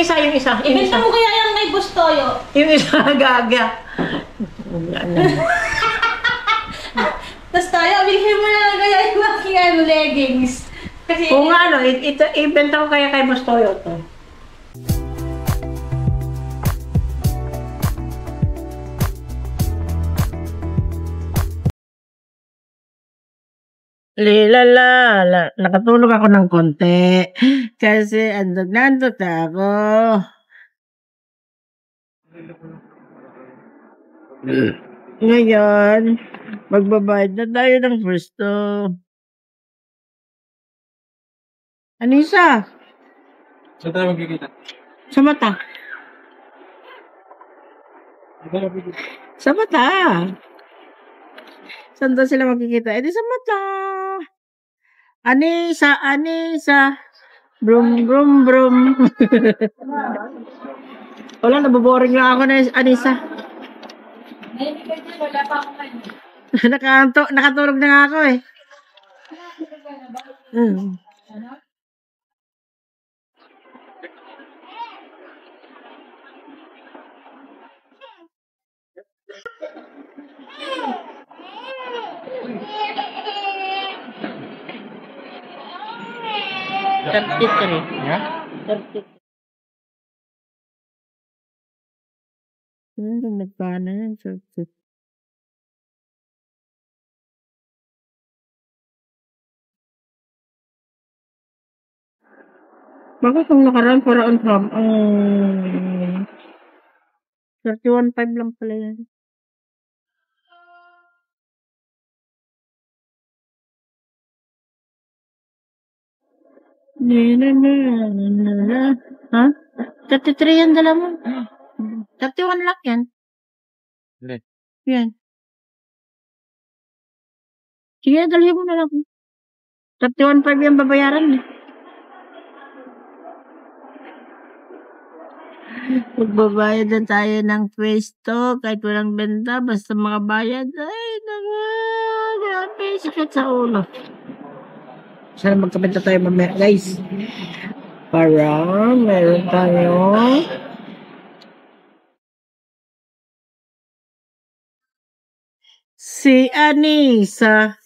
isa, yung isa. Ibenta mo kaya yung kay Bustoyo. Yung isa gaga. Tapos tayo, bilhin mo na lang kaya yung aking leggings. Kasi, kung ano, ibenta ko kaya kay Bustoyo to. Lilala, nakatulog ako ng konti. Kasi nandot ako. Ngayon, magbabayad na tayo ng pwesto. Anissa? Saan tayo magkikita? Sa mata. Sa mata. Saan daw sila magkikita? Eh di sa mata. Anissa, Anissa. Brum, brum, brum. Wala, naboboring lang ako na Anissa. wala pa ako kayo. Nakatulog na nga ako eh. Yeah? 33. Nagpana yan. Bakit ang nakaraan para on from? 31.5 lang pala yan. Ha? 33 yan dala mo. 31 lang yan. Hindi. Yan. Sige, dalhin mo na lang. 31.5 yung babayaran eh. Magbabayad na tayo ng pwesto kahit walang benta, basta mga bayad. Ay, grabe, sakit sa ulo. Sana magkabenta tayo mamaya, guys. Para meron tayo. Si Anissa.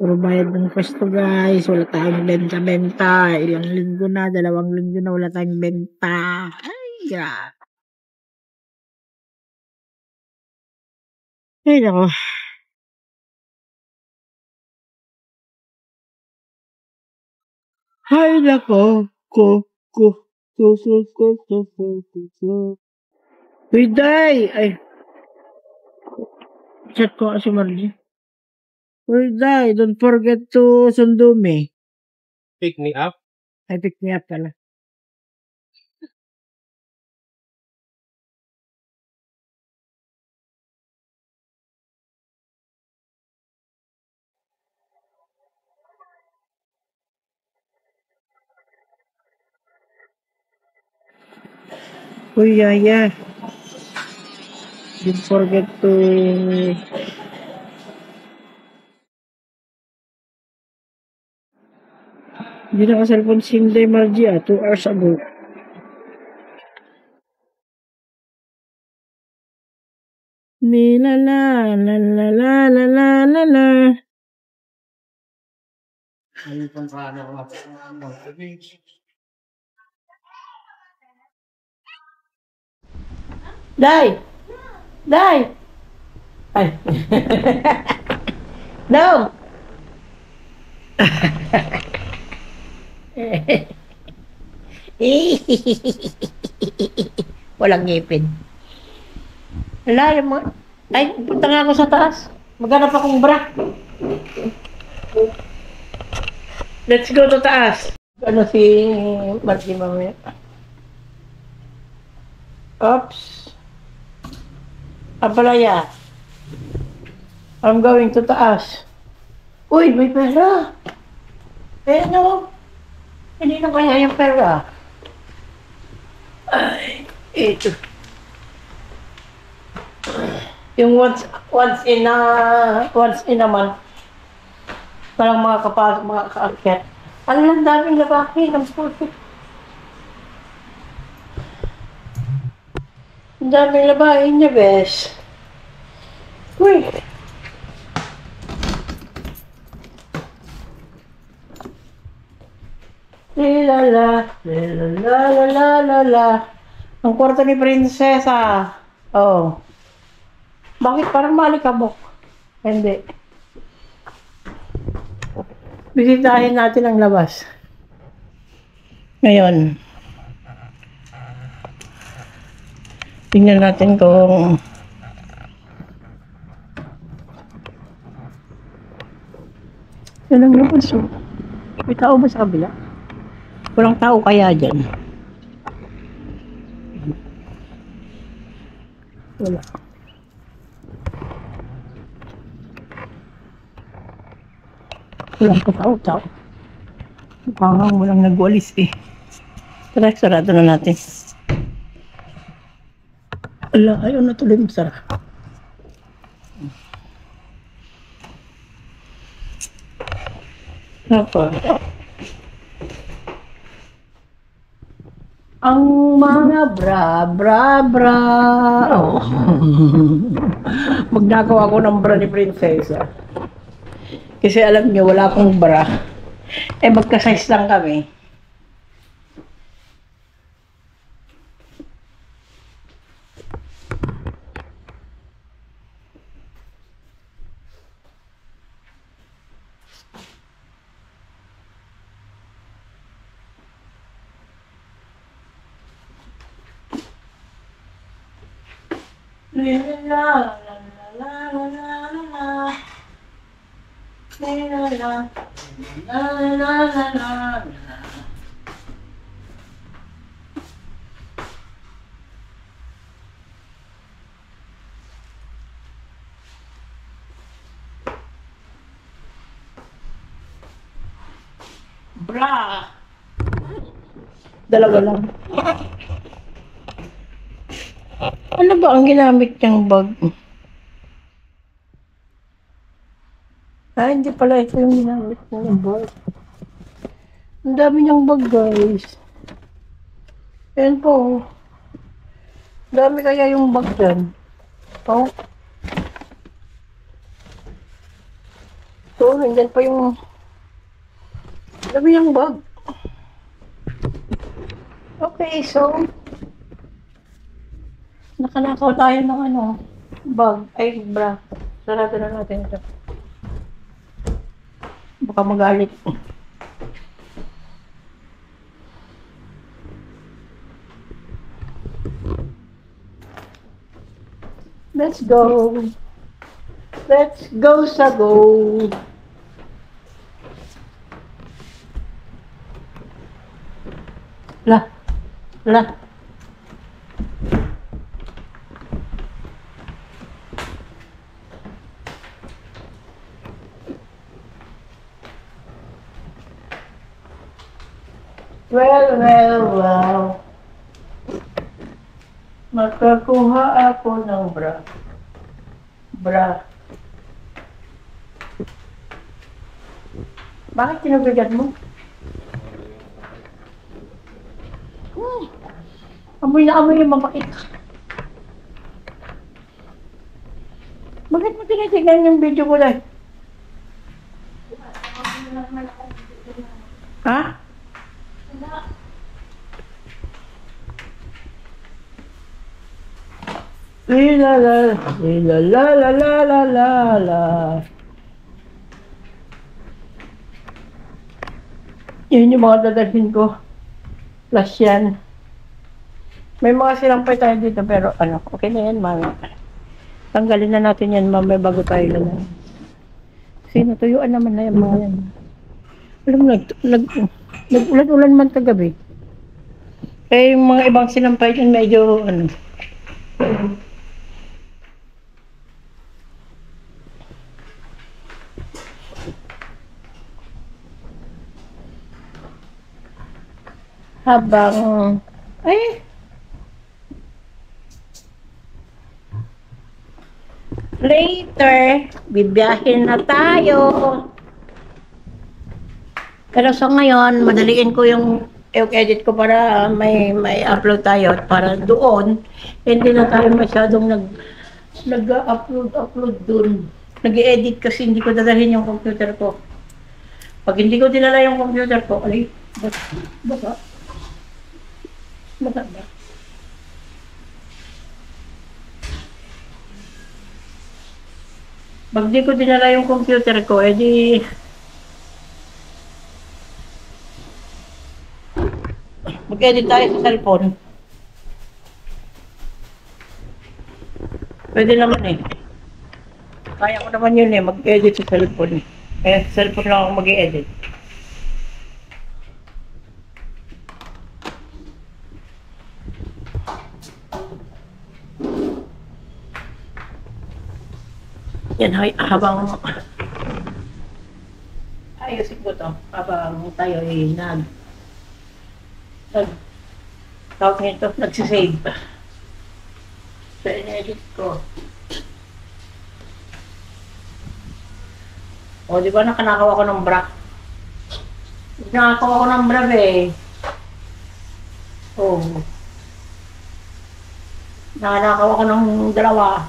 Puro bayad ng pwesto, guys. Wala tayong benta-benta. Ilang linggo na, 2 linggo na wala tayong benta. Ay, grabe. Ay, nako. Ay, nako. Uy, Day! Ay. Chat ko si Margie. Uy, Day, don't forget to sundo me. Pick me up? Ay, pick me up pala. Uy, Yaya. Don't forget to... Hindi na ka-cellphone si Day Margie 2 hours ago. Ni la la la la la la la la la. Ay, pang sana ko. Day! Day! Ay. No! Walang ngipin. Wala mo. Ay, punta nga ako sa taas. Maghanap akong bra. Let's go to taas. Ano si Margie mamaya? Oops. Apalaya. I'm going to taas. Uy, may pera. Eh, no. Hindi na kaya yung pera. Ay, ito. Yung once in a month. Parang mga kapasok, mga kaakyat. Ano lang daming lalaki ng putik. Ang daming labahin niya, bes. Uy. Lilala, lilala. Ang kwarto ni Prinsesa. Oh. Bakit parang malikabok? Hindi. Bisitahin natin ang labas. Ngayon. Tingnan natin kung yan ang labas. Oh. May tao ba sa kabila? Walang tao kaya dyan. Wala. Walang katao-tao. Mukhang walang nagwalis eh. Tara, sarado na natin. Ala, ayaw na tuloy masara. Apa? Ang mga bra. Oh. Magnakaw ako ng bra ni Prinsesa. Kasi alam niyo, wala akong bra. Eh, magka-size lang kami. Bra. Dalawa lang. Ano ba ang ginamit niyang bag? Ah, hindi pala ito yung ginamit niyang bag. Ang dami niyang bag, guys. Ayan po. Dami kaya yung bag dyan. Oh. So, nandyan pa yung dami niyang bag. Okay, so nakanakaw tayo ng ano, bag, ay bra. Sarado na natin ito. Baka magalit. Let's go. Let's go sa go. La. Well. Makakuha ako ng bra. Bakit kinubigat mo? Amoy na amoy yung mabait. Bakit mo tinitignan yung video ko lang? Ha? La. Yun yung mga dadalhin ko. Plus yan. May mga sinampay tayo dito pero ano, okay na yan, mami. Tanggalin na natin yan, mami, bago tayo na. Kasi natuyuan naman na yung mga yan. Alam mo, nag-ulan-ulan man kagabi. Eh, yung mga ibang sinampay dyan, medyo, ano. habang, ay, later, bibiyahin na tayo. Pero sa ngayon, madaliin ko yung edit ko para may upload tayo at para doon, hindi na tayo masyadong nag-upload dun. Nag-edit kasi hindi ko dadalhin yung computer ko. Pag hindi ko dinala yung computer ko, ay, baka ba? Pag di ko dinala yung computer ko, edi mag-edit tayo sa cellphone. Pwede naman eh. Kaya ko naman yun eh, mag-edit sa cellphone. Eh, sa cellphone lang ako mag-edit. Yan, habang ayusin ko to, habang tayo ay tawag nito, nagsisave. So, in-edit ko. O, di ba nakanakaw ako ng bra? Nakakaw ako ng bra, eh. O. Nakanakaw ako ng dalawa.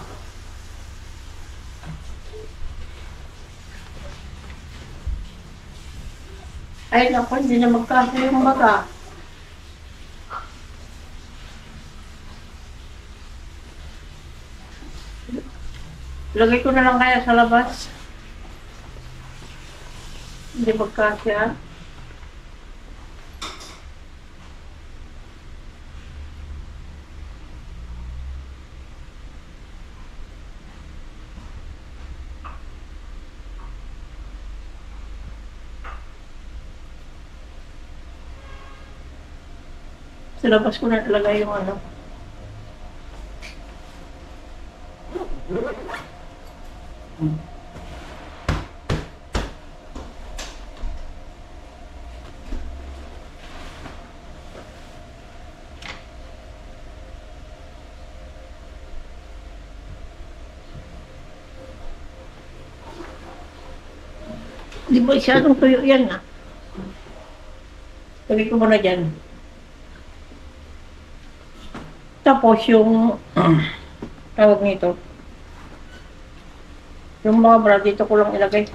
Ay, naku, hindi na magkasa yung baga. Lagay ko na lang kaya sa labas. Hindi magkasya. Sa labas ko na talaga yung ano. Di ba masyadong tuyo yan ah. Lagay ko muna dyan. Tapos yung tawag nito. Yung mga bra dito ko lang ilagay.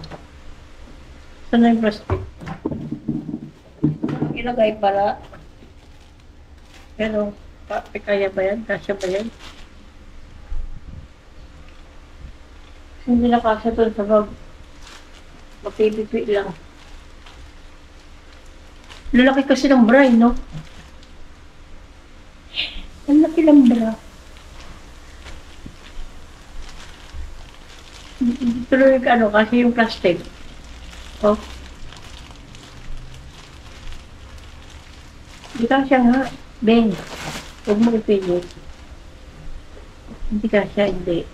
Saan na yung plastic? Ilagay para pero kaya ba yan? Kasya ba yan? Hindi na kasya doon sa bag. Mapipipi lang. Lalaki kasi ng bra, no? Ang laki ng bra. Tuloy ka ano, kasi yung plastic. Oh. Hindi ka siya nga. Ben, huwag mo ipilit. Hindi ka siya, hindi.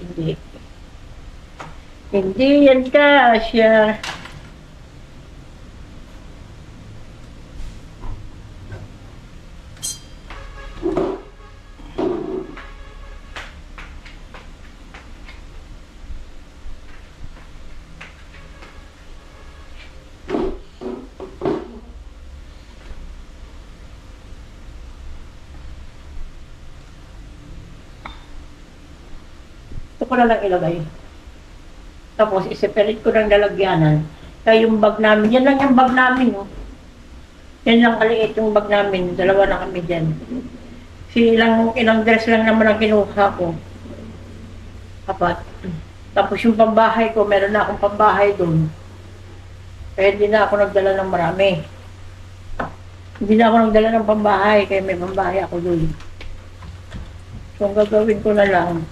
Hindi yan ka siya. Ito ko na lang ilagay. Tapos, i-separate ko ng lalagyanan. Kaya yung bag namin, yan lang yung bag namin, oh. Yan lang kaliit yung bag namin. Dalawa na kami dyan. Ilang dress lang naman ang kinuha ko. Apat. Tapos yung pambahay ko, meron na akong pambahay doon. Kaya hindi na ako nagdala ng marami. Hindi na ako nagdala ng pambahay, kaya may pambahay ako doon. So, ang gagawin ko na lang,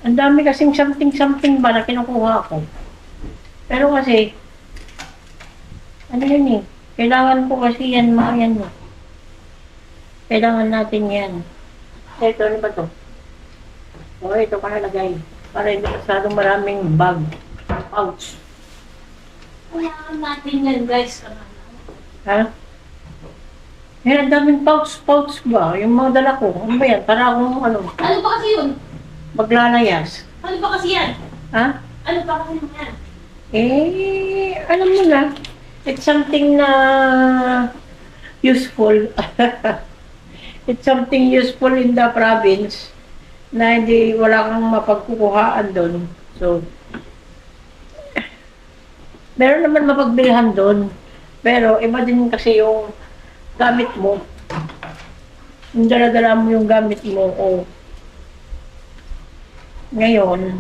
ang dami kasing something ba na kinukuha ko. Pero kasi, ano yun eh, kailangan ko kasi yan, maayan mo. Kailangan natin yan. Ito, ano ba to? O, ito ka nalagay. Para hindi masyadong maraming bag. Pouch. Kailangan natin yan, guys. Ha? Yan, ang daming pouch ba? Yung mga dala ko. Ano ba yan? Para akong Ano ba kasi yun? maglalayas. Ano ba kasi yan? Ha? Ano ba kasi yan? Alam mo na. It's something na useful. It's something useful in the province na hindi wala kang mapagkukuhaan doon. So, meron naman mapagbilhan doon. Pero iba din kasi yung gamit mo. Yung dala-dala mo yung gamit mo. O, ngayon,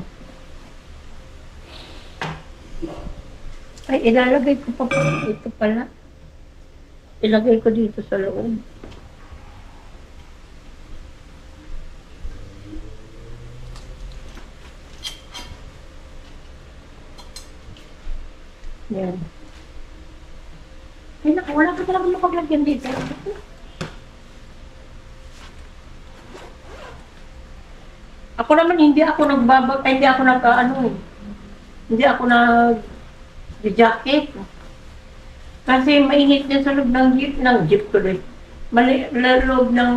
ay ilalagay ko pa ito pala. Ilagay ko dito sa loob. Yan. Ay, naku, wala ka talaga mapaglagyan dito. Ako naman, hindi ako nag-jacket. Kasi mainit din sa loob ng jeep ko rin. Loob ng,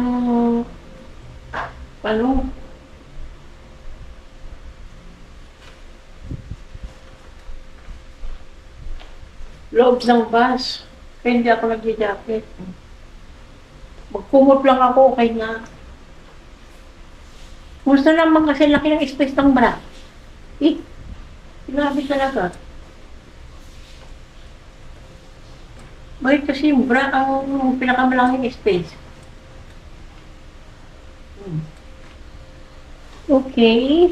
loob ng bus. Kaya hindi ako nag-jacket. Magkumot lang ako, okay na. Gusto naman kasi laki ng space ng bra. Sinabi talaga. Bakit kasi yung bra ang pinakamalaking space? Okay.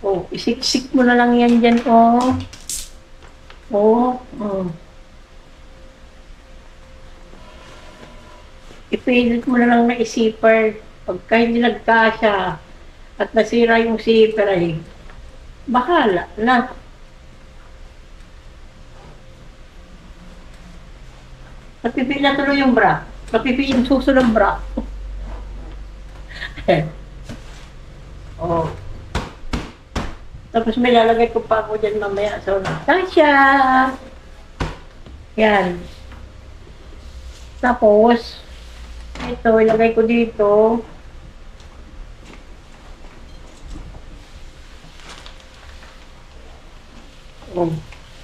Oh, isiksik mo na lang yan dyan, oh. Oh. Ipilit mo na lang na isipper. Pagka hindi nagkasya at nasira yung zipper ay bahala na. Napipi na tuloy yung bra. Napipi yung suso ng bra. Oh. Tapos may lalagay ko pa ako dyan mamaya. So, Natasha! Yan. Tapos, ito, ilagay ko dito. Oh.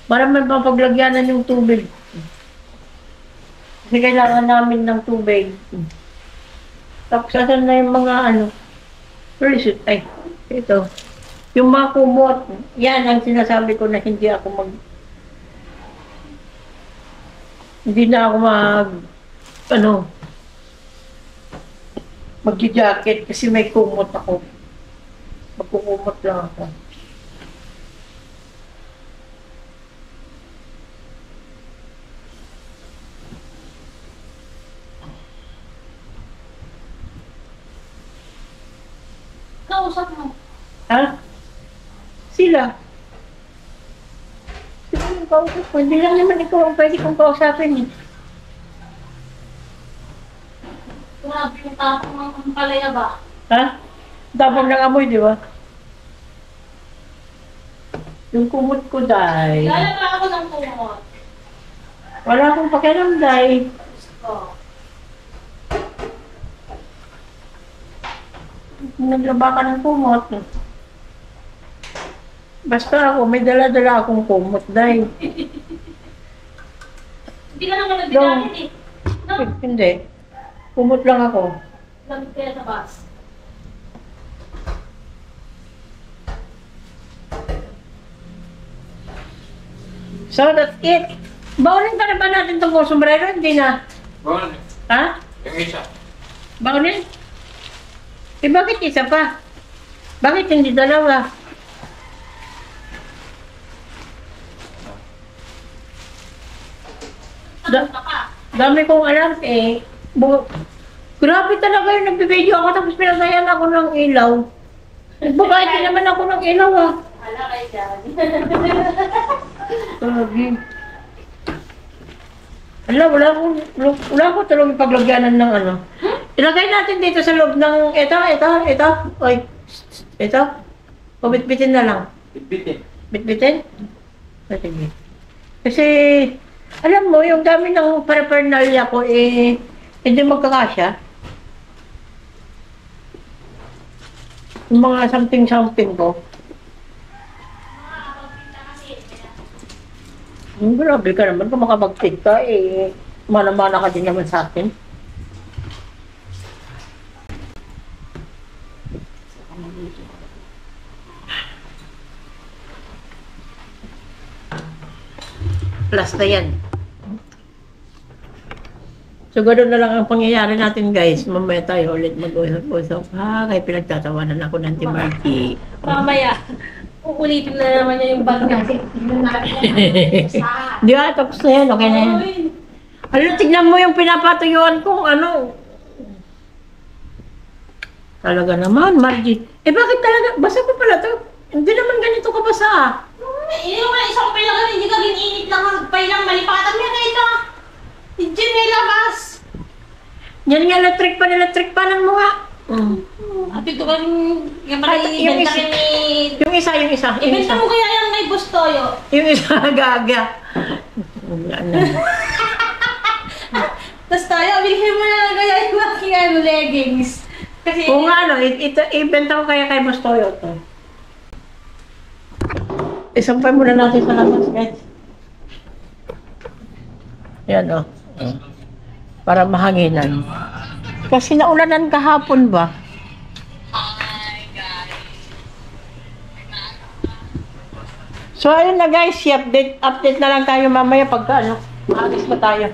Para man paglagyanan yung tubig. Kasi kailangan namin ng tubig. Tapos, asan na yung mga where is it? Ay, ito. Yung mga kumot, yan ang sinasabi ko na hindi na ako mag-jacket kasi may kumot ako. Magkukumot lang ako. Kausap mo. Ha? Sila. Sila yung kausap ko. Hindi lang naman ikaw ang pwede kong kausapin eh. Grabe yung tapong ng palaya ba? Ha? Dabang ng amoy, di ba? Yung kumot ko, Day. Lalaba ako ng kumot. Wala akong pakialam, Day. Oh. Naglaba ka ng kumot. Basta ako, may dala-dala akong kumot, Day. Hindi ka naman nagbigahin eh. No? Hindi. Kumot lang ako. Lamig kaya sa bus. So, that's it. Baunin pa na ba natin itong sombrero? Hindi na. Bon, Ha? yung isa. Baunin? Eh, bakit isa pa? Bakit hindi dalawa? Tanong ka pa. Dami kong alam eh. Grabe talaga yung nagbibideo ako tapos pinatayan ako ng ilaw. Nagbabayad naman ako ng ilaw ah. Ala kayo dyan. Grabe. Wala ko talagang paglagyanan ng Ilagay natin dito sa loob ng ito. Oy, ito. O bitbitin na lang. Bitin. Bitbitin? Sige. Kasi, alam mo, yung dami ng paraphernalia ko, hindi magkakasya. Yung mga something ko. Grabe ka naman, kung makapag-take ka, mana-mana ka din naman sa akin. Plus na yan. So, ganoon na lang ang pangyayari natin, guys. Mamaya tayo ulit mag-usap-usap. Kaya pinagtatawanan ako ng Timarky. Mamaya, uulitin na naman niya yung bag natin. Tignan natin. Di ba? Tapos na yan. Okay na yan. Tignan mo yung pinapatuyuan kong ano. Talaga naman, Margie. Bakit talaga? Basa pa pala to. Hindi naman ganito kabasa. Hindi mo na isang pailangan, hindi ka gininit lang ang pailang malipatan niya na ito. Hindi nilabas. Yan nga, electric pan mo nga. Ate ko kang yung Yung isa. ibenta mo kaya yung may gustoyo. Yung isa, gaga. Tapos tayo, bilhin mo na lang kaya yung aking leggings. Kasi, Oo nga, ibenta ko kaya kay Bustoyo to. Isampay muna natin sa labas, guys. Yan, oh. Para mahanginan. Kasi naulanan kahapon ba? So, ayun na guys, update na lang tayo mamaya pagka, maalis pa tayo.